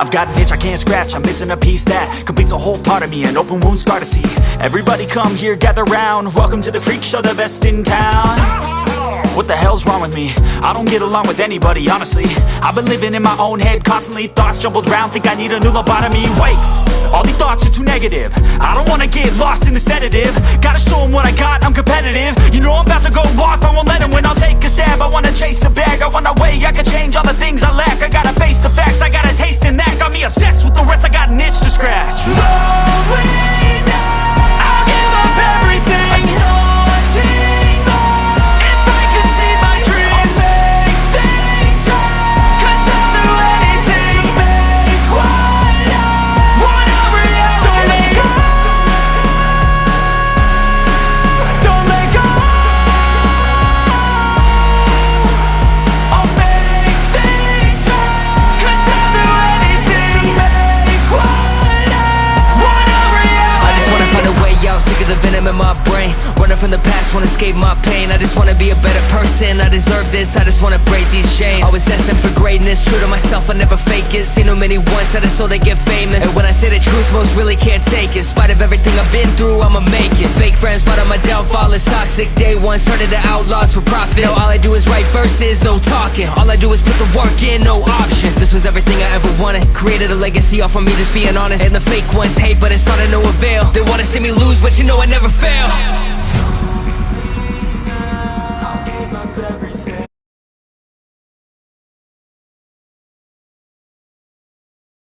I've got an itch I can't scratch, I'm missing a piece that completes a whole part of me, an open wound scar to see. Everybody come here, gather round, welcome to the freak show, the best in town. What the hell's wrong with me? I don't get along with anybody, honestly. I've been living in my own head constantly, thoughts jumbled round, think I need a new lobotomy. Wait, all these thoughts are too negative, I don't wanna get lost in the sedative. Gotta show them what I got, I'm competitive. You know I'm about to go off, I won't let them win, I'll take a stab. I wanna chase the bag, I want a way I can change all the things I lack. I gotta face the facts, I got a taste in that. Got me obsessed with the rest, I got an itch to scratch. Going down, I'll give up everything. The venom in my brain, running from the past, wanna escape my pain. I just wanna be a better person, I deserve this, I just wanna break these chains. Always asking for greatness, true to myself, I never fake it. Seen too many once, I just so they get famous. And when I say the truth, most really can't take it. In spite of everything I've been through, I'ma make it. Fake friends, but on my downfall is toxic. Day one, started the outlaws for profit. Now all I do is write verses, no talking. All I do is put the work in, no option. This was everything I ever wanted, created a legacy off of me just being honest. And the fake ones hate, but it's all to no avail. They wanna see me lose, but you know I never fail.